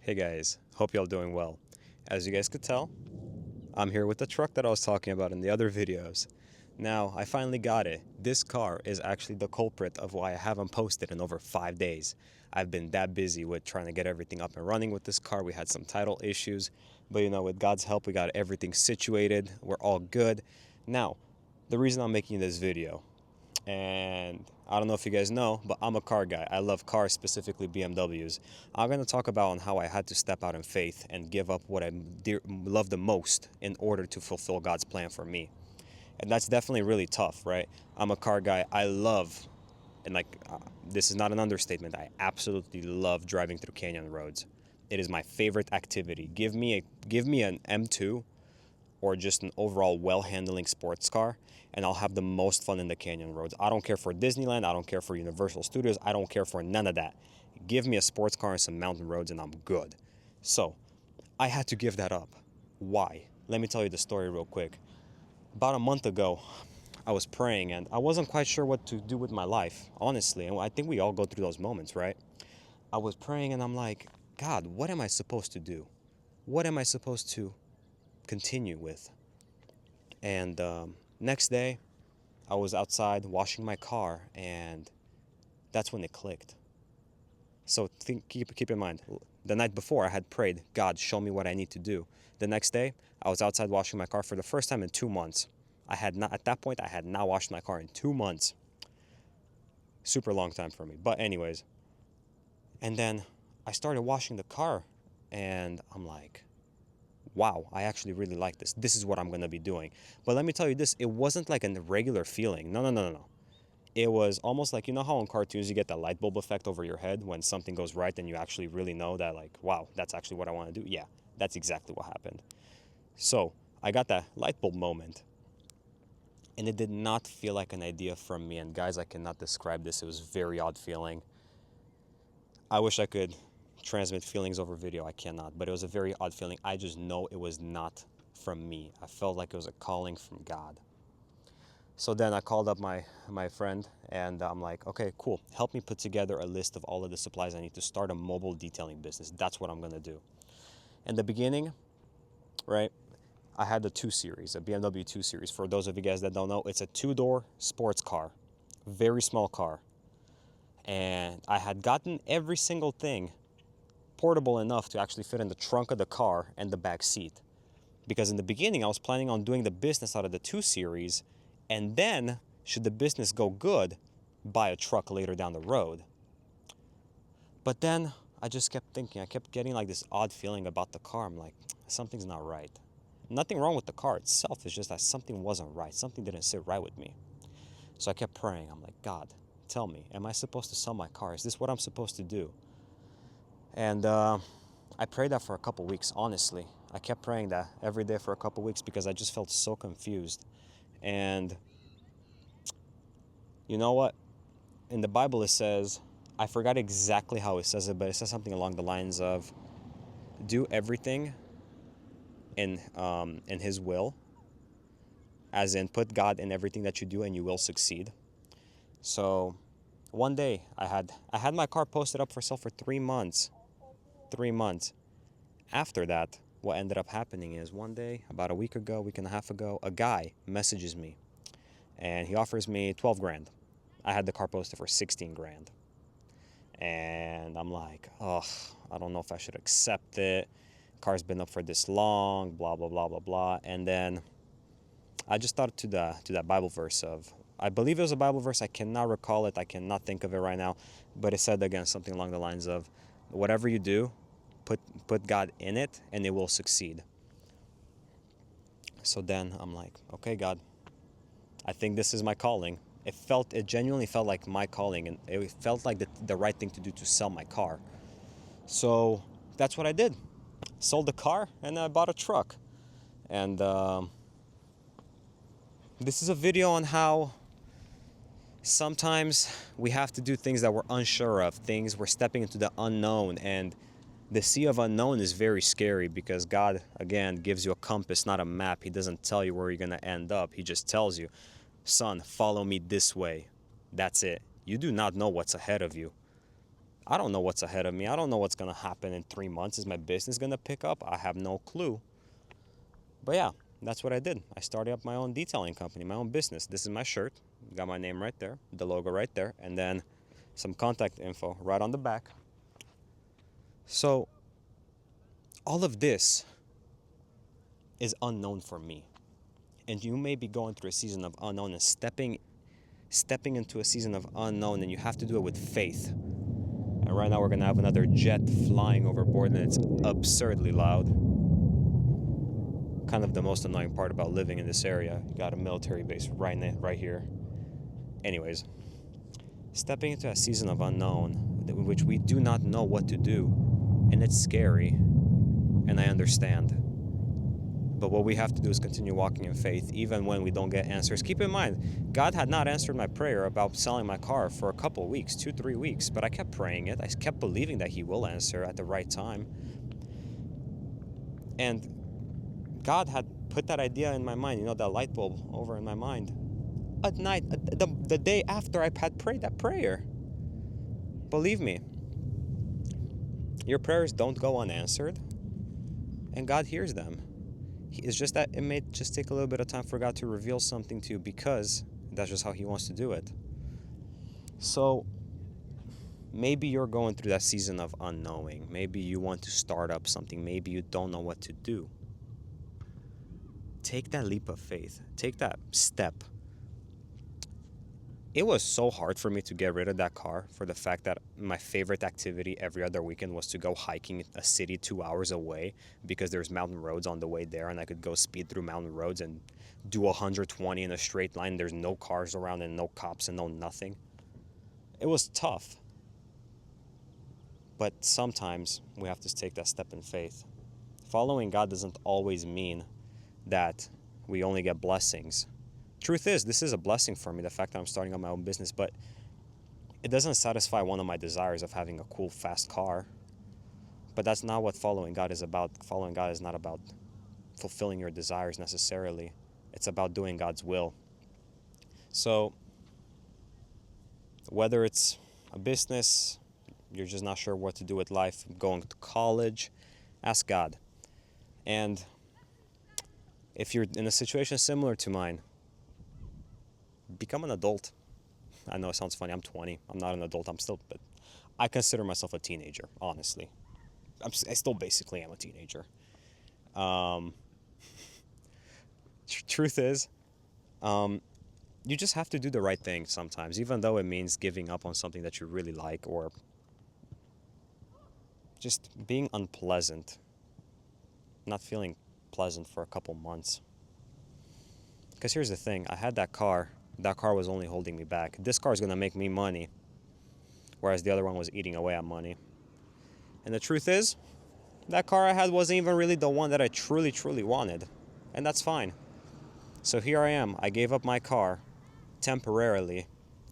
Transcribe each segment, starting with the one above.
Hey guys, hope y'all doing well. As you guys could tell, I'm here with the truck that I was talking about in the other videos. Now, I finally got it. This car is actually the culprit of why I haven't posted in over 5 days. I've been that busy with trying to get everything up and running with this car. We had some title issues, but with God's help, we got everything situated. We're all good. Now, the reason I'm making this video, and I don't know if you guys know, but I'm a car guy. I love cars, specifically BMWs. I'm going to talk about on how I had to step out in faith and give up what I love the most in order to fulfill God's plan for me. And that's definitely really tough, right? I'm a car guy. I love, and this is not an understatement, I absolutely love driving through canyon roads. It is my favorite activity. Give me an M2 or just an overall well-handling sports car, and I'll have the most fun in the canyon roads. I don't care for Disneyland, I don't care for Universal Studios, I don't care for none of that. Give me a sports car and some mountain roads and I'm good. So, I had to give that up. Why? Let me tell you the story real quick. About a month ago, I was praying and I wasn't quite sure what to do with my life, honestly. And I think we all go through those moments, right? I was praying and I'm like, God, what am I supposed to do? What am I supposed to continue with? And next day, I was outside washing my car, and that's when it clicked. So keep in mind, the night before I had prayed, God, show me what I need to do. The next day, I was outside washing my car for the first time in 2 months. At that point, I had not washed my car in 2 months. Super long time for me. But anyways, and then I started washing the car, and I'm like, wow, I actually really like this. This is what I'm going to be doing. But let me tell you this, it wasn't like a regular feeling. No. It was almost like, how in cartoons you get the light bulb effect over your head when something goes right and you actually really know that, like, wow, that's actually what I want to do. Yeah, that's exactly what happened. So I got that light bulb moment, and it did not feel like an idea from me. And guys, I cannot describe this. It was a very odd feeling. I wish I could transmit feelings over video. I cannot, but it was a very odd feeling. I just know it was not from me. I felt like it was a calling from God. So then I called up my friend and I'm like, okay, cool. Help me put together a list of all of the supplies I need to start a mobile detailing business. That's what I'm going to do. In the beginning, right, I had the 2 Series, a BMW 2 Series. For those of you guys that don't know, it's a 2-door sports car, very small car. And I had gotten every single thing portable enough to actually fit in the trunk of the car and the back seat. Because in the beginning, I was planning on doing the business out of the 2 Series, and then, should the business go good, buy a truck later down the road. But then, I just kept thinking, I kept getting like this odd feeling about the car. I'm like, something's not right. Nothing wrong with the car itself, it's just that something wasn't right. Something didn't sit right with me. So I kept praying. I'm like, God, tell me, am I supposed to sell my car? Is this what I'm supposed to do? And I prayed that for a couple weeks, honestly. I kept praying that every day for a couple weeks because I just felt so confused. And you know what? In the Bible it says, I forgot exactly how it says it, but it says something along the lines of, do everything in His will, as in put God in everything that you do and you will succeed. So one day I had my car posted up for sale for 3 months. 3 months. After that, what ended up happening is one day, about a week and a half ago, a guy messages me and he offers me 12 grand. I had the car posted for 16 grand. And I'm like, oh, I don't know if I should accept it. Car's been up for this long, blah, blah, blah, blah, blah. And then I just thought to that Bible verse of, I believe it was a Bible verse. I cannot recall it. I cannot think of it right now. But it said, again, something along the lines of, whatever you do, put God in it and it will succeed. So then I'm like, okay, God, I think this is my calling. It genuinely felt like my calling, and it felt like the right thing to do to sell my car. So that's what I did. Sold the car and I bought a truck. And this is a video on how sometimes we have to do things that we're unsure of, things we're stepping into the unknown, and the sea of unknown is very scary because God, again, gives you a compass, not a map. He doesn't tell you where you're going to end up. He just tells you, son, follow me this way. That's it. You do not know what's ahead of you. I don't know what's ahead of me. I don't know what's going to happen in 3 months. Is my business going to pick up? I have no clue. But yeah, that's what I did. I started up my own detailing company, my own business. This is my shirt. Got my name right there, the logo right there, and then some contact info right on the back. So all of this is unknown for me. And you may be going through a season of unknown and stepping into a season of unknown, and you have to do it with faith. And right now we're going to have another jet flying overboard, and it's absurdly loud. Kind of the most annoying part about living in this area. You got a military base right here. Anyways, stepping into a season of unknown in which we do not know what to do, and it's scary, and I understand. But what we have to do is continue walking in faith, even when we don't get answers. Keep in mind, God had not answered my prayer about selling my car for a couple weeks, 2-3 weeks, but I kept praying it. I kept believing that He will answer at the right time. And God had put that idea in my mind, that light bulb over in my mind. At night, the day after I had prayed that prayer. Believe me, your prayers don't go unanswered, and God hears them. It's just that it may just take a little bit of time for God to reveal something to you, because that's just how He wants to do it. So maybe you're going through that season of unknowing. Maybe you want to start up something. Maybe you don't know what to do. Take that leap of faith. Take that step. It was so hard for me to get rid of that car for the fact that my favorite activity every other weekend was to go hiking a city 2 hours away, because there's mountain roads on the way there, and I could go speed through mountain roads and do 120 in a straight line. There's no cars around and no cops and no nothing. It was tough. But sometimes we have to take that step in faith. Following God doesn't always mean that we only get blessings. Truth is, this is a blessing for me, the fact that I'm starting up my own business, but it doesn't satisfy one of my desires of having a cool, fast car. But that's not what following God is about. Following God is not about fulfilling your desires necessarily. It's about doing God's will. So whether it's a business, you're just not sure what to do with life, going to college, ask God. And if you're in a situation similar to mine, become an adult. I know it sounds funny. I'm 20. I'm not an adult. But I consider myself a teenager, honestly. I still basically am a teenager. Truth is, you just have to do the right thing sometimes, even though it means giving up on something that you really like, or just being unpleasant, not feeling pleasant for a couple months. Because here's the thing, I had that car. That car was only holding me back. This car is going to make me money, whereas the other one was eating away at money. And the truth is, that car I had wasn't even really the one that I truly, truly wanted. And that's fine. So here I am. I gave up my car temporarily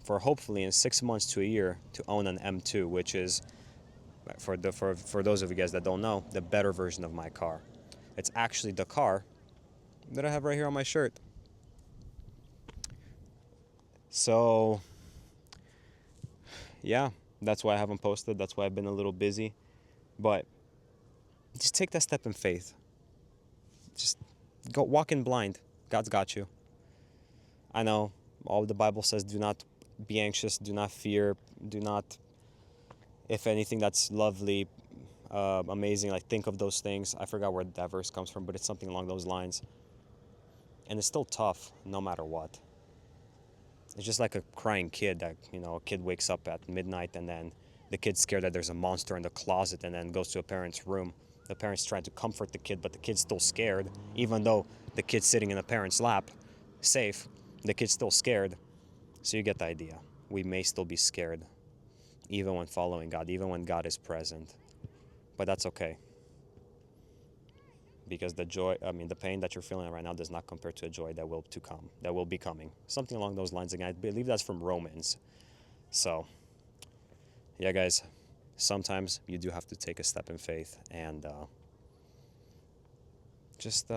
for hopefully in 6 months to a year to own an M2, which is, for those of you guys that don't know, the better version of my car. It's actually the car that I have right here on my shirt. So, yeah, that's why I haven't posted. That's why I've been a little busy. But just take that step in faith. Just go walk in blind. God's got you. I know all the Bible says, do not be anxious, do not fear, do not, if anything that's lovely, amazing, like think of those things. I forgot where that verse comes from, but it's something along those lines. And it's still tough no matter what. It's just like a crying kid that, a kid wakes up at midnight and then the kid's scared that there's a monster in the closet and then goes to a parent's room. The parent's trying to comfort the kid, but the kid's still scared. Even though the kid's sitting in the parent's lap, safe, the kid's still scared. So you get the idea. We may still be scared, even when following God, even when God is present. But that's okay. Because the pain that you're feeling right now does not compare to a joy that will be coming. Something along those lines. Again, I believe that's from Romans. So, yeah, guys, sometimes you do have to take a step in faith and just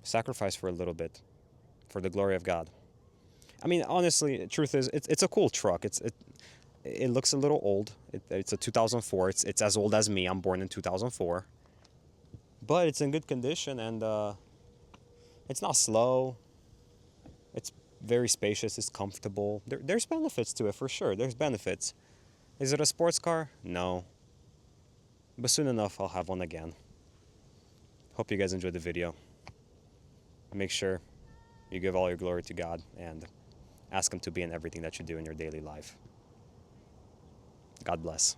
sacrifice for a little bit for the glory of God. I mean, honestly, the truth is, it's a cool truck. It looks a little old. It's a 2004. It's as old as me. I'm born in 2004. But it's in good condition, and it's not slow. It's very spacious. It's comfortable. There's benefits to it for sure. There's benefits. Is it a sports car? No. But soon enough, I'll have one again. Hope you guys enjoyed the video. Make sure you give all your glory to God and ask Him to be in everything that you do in your daily life. God bless.